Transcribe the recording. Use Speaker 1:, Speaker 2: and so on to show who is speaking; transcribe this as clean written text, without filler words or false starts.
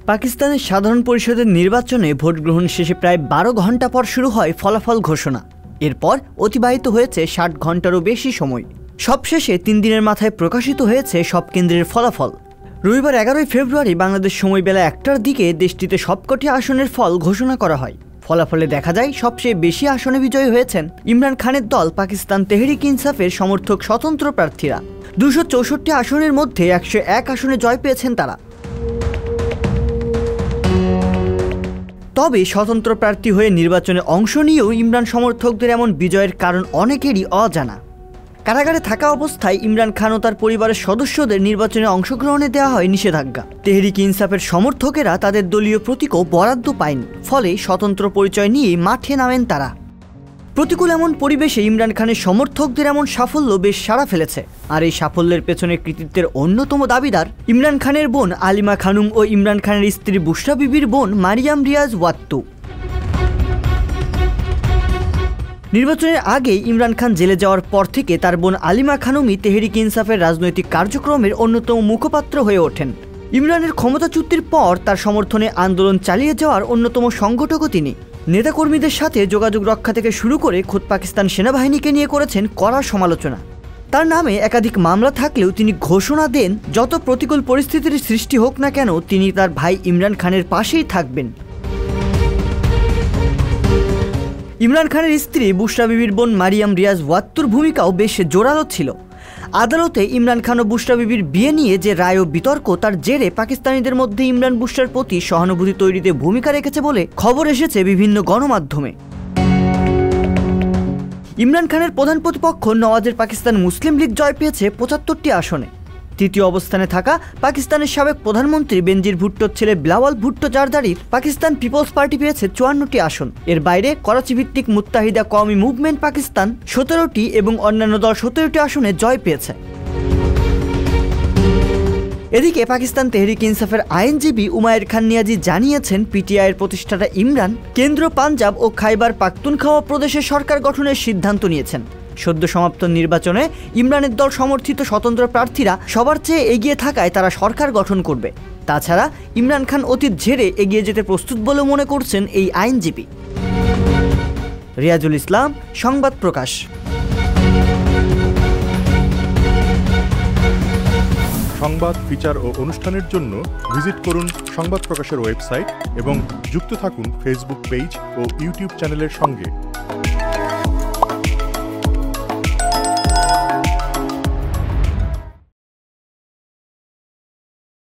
Speaker 1: পাকিস্তানের সাধারণ পরিষদের নির্বাচনে ভোট গ্রহণ শেষে প্রায় ১২ ঘন্টা পর শুরু হয় ফলাফল ঘোষণা। এরপর অতিবাহিত হয়েছে ৬০ ঘন্টারও বেশি সময়। সবশেষে ৩ দিনের মাথায় প্রকাশিত হয়েছে সব কেন্দ্রের ফলাফল। রবিবার ১১ ফেব্রুয়ারি বাংলাদেশ সময় বেলা ১টার দিকে দেশটিতে সবকটি আসনের ফল ঘোষণা করা হয়। ফলাফলে দেখা যায় সবচেয়ে বেশি আসনে বিজয়ী হয়েছেন ইমরান খানের দল পাকিস্তান তেহরিক ইনসাফের সমর্থক স্বতন্ত্র প্রার্থীরা। ২৬৪ আসনের মধ্যে ১০১ আসনে জয় পেয়েছেন তারা। তবে স্বতন্ত্র প্রার্থী হয়ে নির্বাচনে অংশ নিয়েও ইমরান সমর্থকদের এমন বিজয়ের কারণ অনেকেরই অজানা। কারাগারে থাকা অবস্থায় ইমরান খান ও তার পরিবারের সদস্যদের নির্বাচনে অংশগ্রহণে দেওয়া হয় নিষেধাজ্ঞা। তেহরিক ইনসাফের সমর্থকেরা তাদের দলীয় প্রতীকও বরাদ্দ পায়নি, ফলে স্বতন্ত্র পরিচয় নিয়েই মাঠে নামেন তারা। প্রতিকূল এমন পরিবেশে ইমরান খানের সমর্থকদের এমন সাফল্য বেশ সাড়া ফেলেছে। আর এই সাফল্যের পেছনে কৃতিত্বের অন্যতম দাবিদার ইমরান খানের বোন আলিমা খানুম ও ইমরান খানের স্ত্রী বুশরা বিবির বোন মারিয়াম রিয়াজ ওয়াত্তু। নির্বাচনের আগে ইমরান খান জেলে যাওয়ার পর থেকে তার বোন আলিমা খানুমই তেহরিক ইনসাফের রাজনৈতিক কার্যক্রমের অন্যতম মুখপাত্র হয়ে ওঠেন। ইমরানের ক্ষমতাচ্যুতির পর তার সমর্থনে আন্দোলন চালিয়ে যাওয়ার অন্যতম সংগঠকও তিনি। নেতাকর্মীদের সাথে যোগাযোগ রক্ষা থেকে শুরু করে খোদ পাকিস্তান সেনাবাহিনীকে নিয়ে করেছেন কড়া সমালোচনা। তার নামে একাধিক মামলা থাকলেও তিনি ঘোষণা দেন যত প্রতিকূল পরিস্থিতির সৃষ্টি হোক না কেন তিনি তার ভাই ইমরান খানের পাশেই থাকবেন। ইমরান খানের স্ত্রী বুশরা বিবির বোন মারিয়াম রিয়াজ ওয়াত্তুর ভূমিকাও বেশ জোরালো ছিল। আদালতে ইমরান খান ও বুশরা বিবির বিয়ে নিয়ে যে রায় ও বিতর্ক তার জেরে পাকিস্তানিদের মধ্যে ইমরান বুশরার প্রতি সহানুভূতি তৈরিতে ভূমিকা রেখেছে বলে খবর এসেছে বিভিন্ন গণমাধ্যমে। ইমরান খানের প্রধান প্রতিপক্ষ নওয়াজের পাকিস্তান মুসলিম লীগ জয় পেয়েছে ৭৫টি আসনে। তৃতীয় অবস্থানে থাকা পাকিস্তানের সাবেক প্রধানমন্ত্রী বেনজির ভুট্টোর ছেলে বিলাওয়াল ভুট্টো জারদারির পাকিস্তান পিপলস পার্টি পেয়েছে ৫৪টি আসন। এর বাইরে করাচি ভিত্তিক মুত্তাহিদা কওমি মুভমেন্ট পাকিস্তান ১৭টি এবং অন্যান্য দল ১৭টি আসনে জয় পেয়েছে। এদিকে পাকিস্তান তেহরিক ইনসাফের আইনজীবী উমায়ের খান নিয়াজি জানিয়েছেন পিটিআইয়ের প্রতিষ্ঠাতা ইমরান কেন্দ্র পাঞ্জাব ও খাইবার পাখতুনখাওয়া প্রদেশে সরকার গঠনের সিদ্ধান্ত নিয়েছেন। সদ্য সমাপ্ত নির্বাচনে ইমরানের দল সমর্থিত স্বতন্ত্র প্রার্থীরা সবার চেয়ে এগিয়ে থাকায় তারা সরকার গঠন করবে। তাছাড়া ইমরান খান অতীত ঝেড়ে এগিয়ে যেতে প্রস্তুত বলে মনে করছেন এই আইনজীবী। রিয়াজুল ইসলাম, সংবাদ প্রকাশ।
Speaker 2: সংবাদ, ফিচার ও অনুষ্ঠানের জন্য ভিজিট করুন সংবাদ প্রকাশের ওয়েবসাইট এবং যুক্ত থাকুন ফেসবুক পেজ ও ইউটিউব চ্যানেলের সঙ্গে।